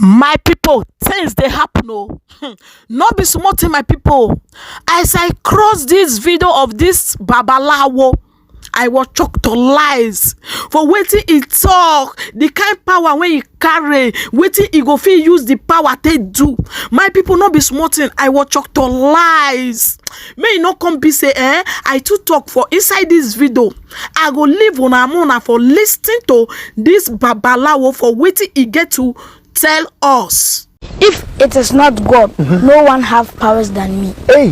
My people, things they happen. Oh, not be smart, my people. As I cross this video of this babalawo, I was shocked to lies for waiting he talk, the kind power when he carry, waiting he go fit use the power they do. My people not be smarting. I was shocked to lies. May you not come be say, I too talk for inside this video. I go leave on Amona for listening to this babalawo for waiting he get to tell us. If it is not God, no one have powers than me. Hey,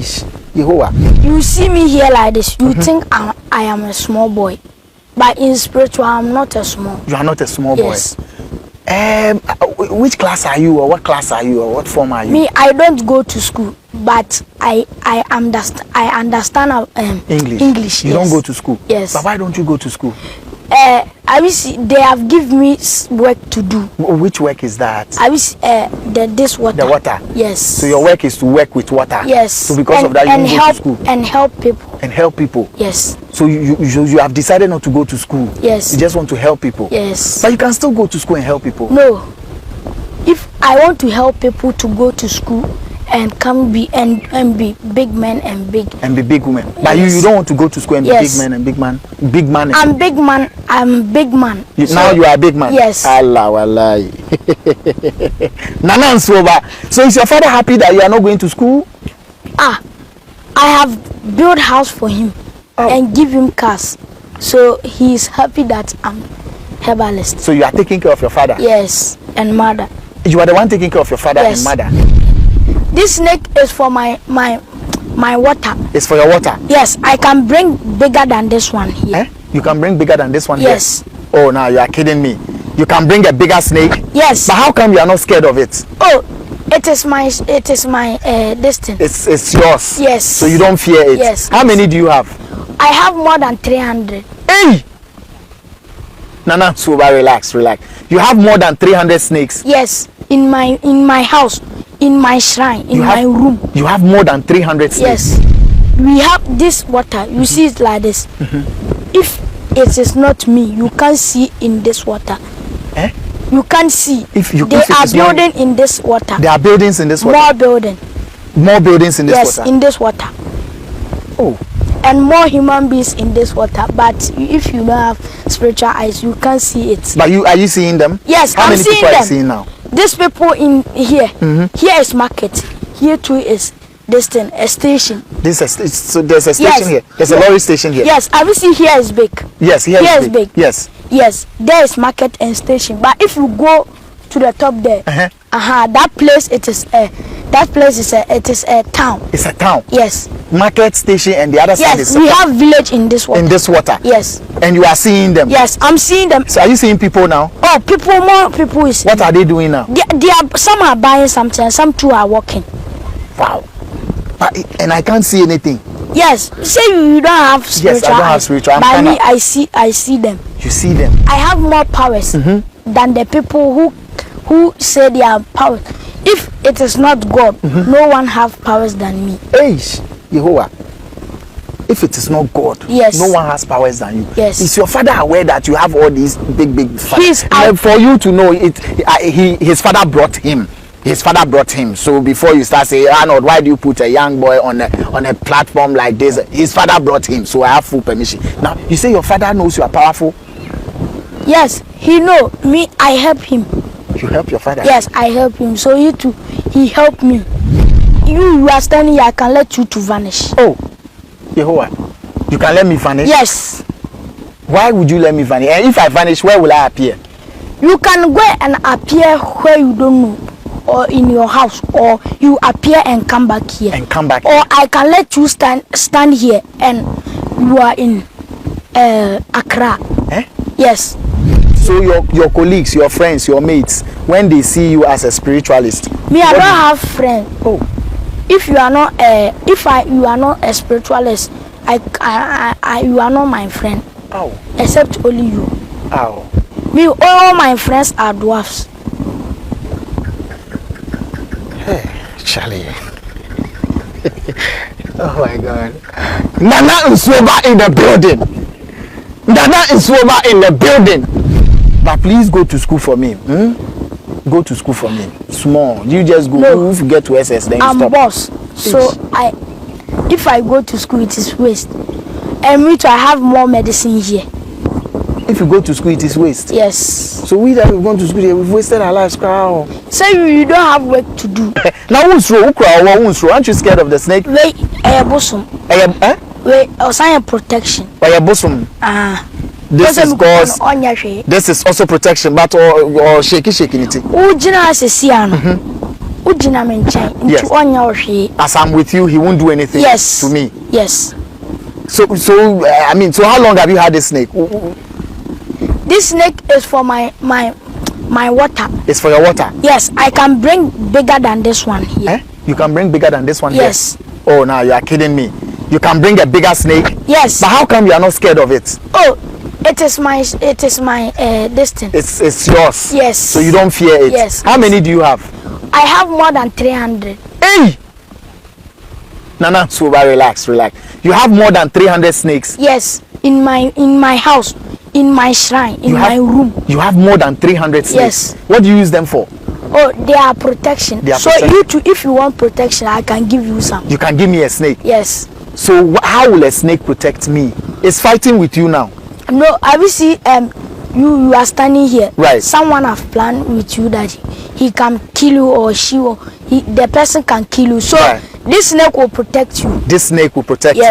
Yehovah. You see me here like this, you think I am a small boy. But in spiritual, I'm not a small. You are not a small yes. boy. Which class are you, or what class are you, or what form are you? Me, I don't go to school, but I understand English. English. You don't go to school. Yes. But why don't you go to school? I wish they have given me work to do. Which work is that? I wish this water. The water. Yes. So your work is to work with water. Yes. So because of that, you go to school. And help people. And help people. Yes. So you have decided not to go to school. Yes. You just want to help people. Yes. But you can still go to school and help people. No. If I want to help people to go to school and come be and be big men and big women. But yes. you don't want to go to school and be yes. big men and big man. I'm big man. I'm big man. Now you are a big man. Yes. Allah wallahi. Nana Nsoba. So is your father happy that you are not going to school? I have built house for him and give him cars. So he is happy that I'm herbalist. So you are taking care of your father? Yes, and mother. You are the one taking care of your father yes. and mother? This snake is for my water. It's for your water? Yes, I can bring bigger than this one here. Eh? You can bring bigger than this one yes. here? Oh, now you are kidding me. You can bring a bigger snake? Yes. But how come you are not scared of it? Oh, it is my destiny. It's yours? Yes. So you don't fear it? Yes. How many do you have? I have more than 300. Hey! Nana, so relax. You have more than 300 snakes? Yes, in my house, in my shrine, in my room. You have more than 300 snakes? Yes. We have this water. You see it like this. If it is not me, you can't see in this water. Eh? You can't see. They are building in this water. There are buildings in this water? More building. More buildings in this water? Yes, in this water. Oh. And more human beings in this water. But if you don't have spiritual eyes, you can't see it. But are you seeing them? Yes, How many people are you seeing now? These people in here. Here is market. Here too is this thing, a station. So there's a station here. There's a lorry station here. Yes, I will see here is big. Yes, here is big. Yes. Yes, there is market and station. But if you go to the top there, that place it is a town. It's a town. Yes. Market station and the other side is. Yes, we have village in this water. In this water. Yes. And you are seeing them. Yes, I'm seeing them. So are you seeing people now? Oh, more people is. What are they doing now? They are, some are buying something, some two are walking. Wow. And I can't see anything. Yes, say you don't have spiritual. Yes, I don't have spiritual. By me, I see them. You see them. I have more powers than the people who say they are powers. If it is not God, no one have powers than me. Hey, Yehovah. If it is not God, yes. no one has powers than you. Yes. Is your father aware that you have all these big He's for you to know it, his father brought him. His father brought him. So before you start saying, Arnold, why do you put a young boy on a platform like this? His father brought him, so I have full permission. Now you say your father knows you are powerful. Yes, he know me. I help him. You help your father? Yes, I help him. So he helped me. You are standing here, I can let you to vanish. Oh, Yehovah, you can let me vanish? Yes. Why would you let me vanish? And if I vanish, where will I appear? You can go and appear where you don't know, or in your house, or you appear and come back here. And come back. Or I can let you stand here and you are in Accra. Eh? Yes. So your colleagues, your friends, your mates, when they see you as a spiritualist, me, I don't have friends. Oh. If you are not you are not a spiritualist, you are not my friend. Oh. Except only you. Oh. Me, all my friends are dwarfs. Hey, Charlie. Oh my God. Nana Nsoba in the building. Nana Nsoba in the building. But please go to school for me. Go to school for me. Small. You just go. No. If you get to SS, then you I'm stop. boss. So if I go to school, it is waste. And me too, I have more medicine here. If you go to school, it is waste. Yes. So we that we've gone to school, we've wasted our lives. Crowd. So you don't have work to do. Now aren't you scared of the snake? Wait, bosom. Wait, sign protection. Bosom. This is also protection, but or shaking it. Yes. As I'm with you, he won't do anything to me. Yes. So I mean, so how long have you had this snake? This snake is for my water. It's for your water? Yes, I can bring bigger than this one here. You can bring bigger than this one yes. here? Oh, now you are kidding me. You can bring a bigger snake? Yes. But how come you are not scared of it? Oh, it is my destiny. It's yours? Yes. So you don't fear it? Yes. How many do you have? I have more than 300. Hey! Nana, so relax. You have more than 300 snakes? Yes, in my house, in my shrine, in my room. You have more than 300 snakes? Yes. What do you use them for? Oh, they are protection. You too, if you want protection, I can give you some. You can give me a snake? Yes. So how will a snake protect me? It's fighting with you now. No, I will see you are standing here. Right. Someone have planned with you that he can kill you or the person can kill you. So this snake will protect you. This snake will protect me.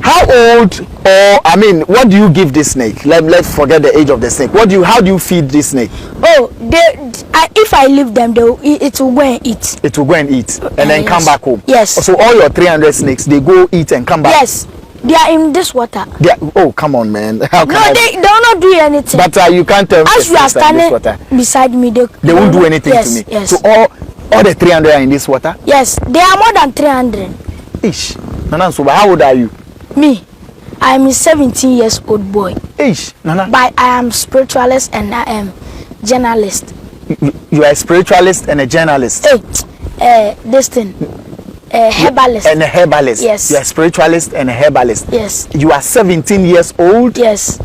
How old, or I mean, what do you give this snake? Let's forget the age of the snake. How do you feed this snake? Oh, if I leave them, it will go and eat. It will go and eat and then come back home. Yes. So all your 300 snakes, they go eat and come back. Yes. They are in this water. Oh, come on, man. They will not do anything. But you can't tell me. As you are standing beside me, they won't do anything to me. Yes. So all the 300 are in this water? Yes, they are more than 300. Ish. Nana, so how old are you? Me, I am a 17 years old boy. Ish, Nana. But I am spiritualist and I am journalist. You are a spiritualist and a journalist? Herbalist. And a herbalist? Yes. You are a spiritualist and a herbalist? Yes. You are 17 years old? Yes.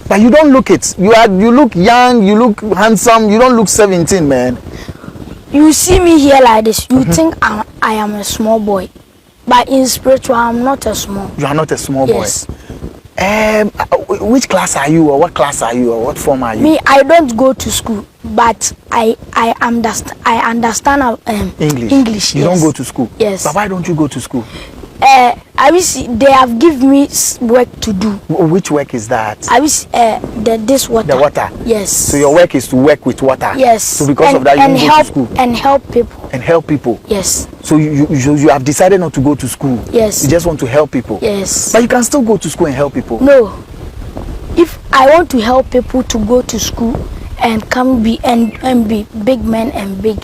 But you don't look it. You look young, you look handsome, you don't look 17, man. You see me here like this, you think I am a small boy. But in spiritual, I'm not a small. You are not a small yes. boy? Which class are you, or what class are you, or what form are you? Me, I don't go to school, but I understand English. You don't go to school? Yes. But why don't you go to school? I wish they have given me work to do. Which work is that? I wish this water. The water? Yes. So your work is to work with water? Yes. So because of that you don't go to school? And help people. And help people? Yes. So you have decided not to go to school? Yes. You just want to help people? Yes. But you can still go to school and help people? No. If I want to help people to go to school and be big men and big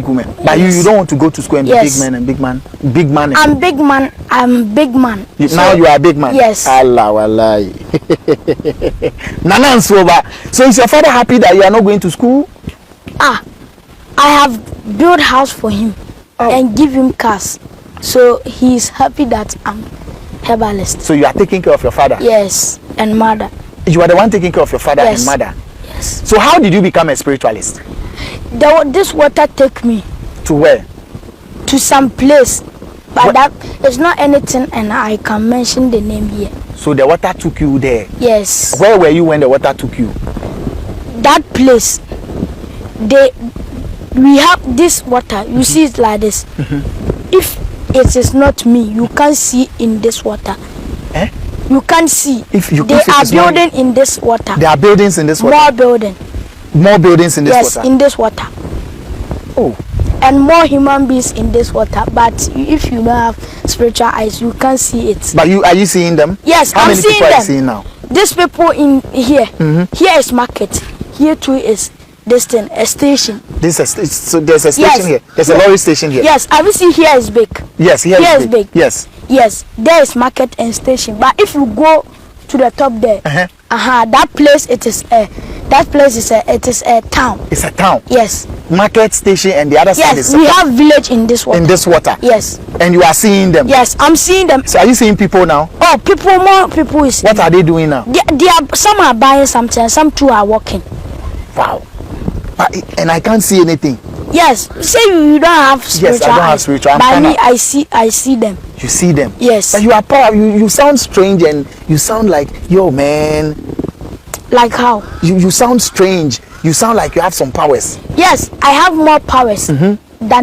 women. But you don't want to go to school and be big men and big man. I'm big man. Now you are a big man. Yes. Allah wallahi. Nana Nsoba. So is your father happy that you are not going to school? I have built house for him and give him cars. So he is happy that I'm herbalist. So you are taking care of your father? Yes, and mother. You are the one taking care of your father and mother? Yes. So how did you become a spiritualist? This water take me. To where? To some place. But that is not anything and I can mention the name here. So the water took you there? Yes. Where were you when the water took you? That place. We have this water. You see it like this. If it is not me, you can't see in this water. You can't see. They are building in this water. There are buildings in this water? More building. More buildings in this water? Yes, in this water. Oh. And more human beings in this water. But if you don't have spiritual eyes, you can't see it. But are you seeing them? Yes, I'm seeing them. How many people are you seeing now? These people in here. Here is market. Here too is this thing, a station. So there's a station here. There's a lorry station here. Yes, I will see here is big. Yes, here is big. Yes. Yes, there is market and station. But if you go to the top there, that place it is a town. It's a town. Yes. Market station and the other side is. Yes, we have village in this water. In this water. Yes. And you are seeing them. Yes, I'm seeing them. So are you seeing people now? Oh, more people is. What are they doing now? They are, some are buying something, some two are walking. Wow. And I can't see anything. Yes, say you don't have spiritual Yes, I don't have eyes. spiritual. By me, I see them. You see them. Yes. But you are power. You sound strange, and you sound like, yo man. Like how? You sound strange. You sound like you have some powers. Yes, I have more powers than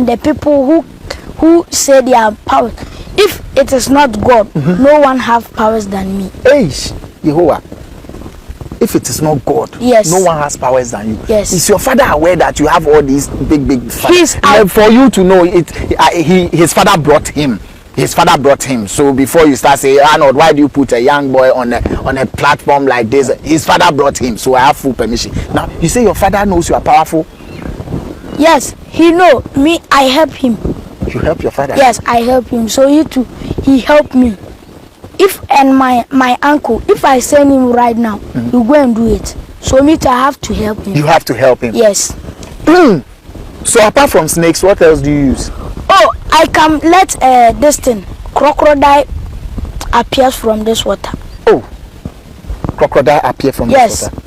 the people who say they are powers. If it is not God, no one have powers than me. Hey, Jehovah. If it is not God, yes, no one has powers than you. Yes. Is your father aware that you have all these big For you to know it, his father brought him. His father brought him. So before you start saying, Arnold, why do you put a young boy on a platform like this? His father brought him, so I have full permission. Now you say your father knows you are powerful. Yes, he know me. I help him. You help your father. Yes, I help him. So he helped me. And my uncle, if I send him right now, you go and do it. So me too, I have to help him. You have to help him. Yes. So apart from snakes, what else do you use? Oh, I can let this thing, crocodile, appears from this water. Oh, crocodile appear from this water.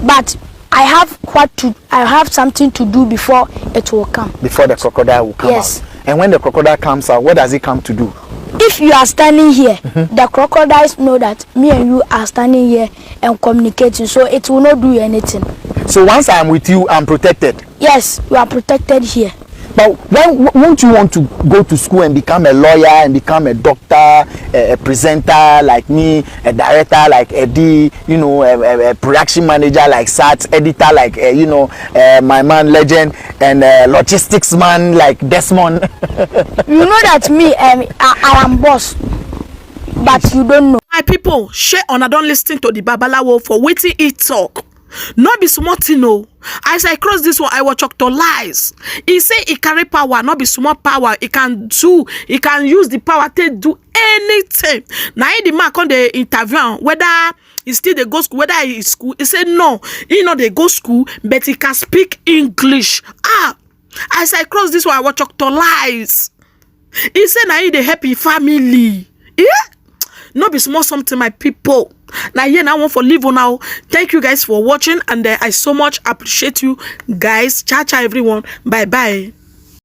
But I have something to do before it will come. Before the crocodile will come out. And when the crocodile comes out, what does it come to do? If you are standing here, the crocodiles know that me and you are standing here and communicating, so it will not do anything. So once I am with you, I'm protected. Yes, you are protected here. But won't you want to go to school and become a lawyer and become a doctor, a presenter like me, a director like Eddie, a production manager like Sat, editor like my man Legend, and logistics man like Desmond? You know that me, I am boss, but you don't know. My people, share on. I don't listen to the babalawo for waiting it talk. Not be small thing, no. As I cross this one, I will talk to lies. He say he carry power, not be small power. He can use the power to do anything. Now the man on the interview, whether he still they go school, whether he school, he say no, he not they go school, but he can speak English. As I cross this one, I will talk to lies. He say now he the happy family. Yeah. Not be small something, my people. Now here now I want for leave on now. Thank you guys for watching, and I so much appreciate you guys. Ciao ciao everyone. Bye bye.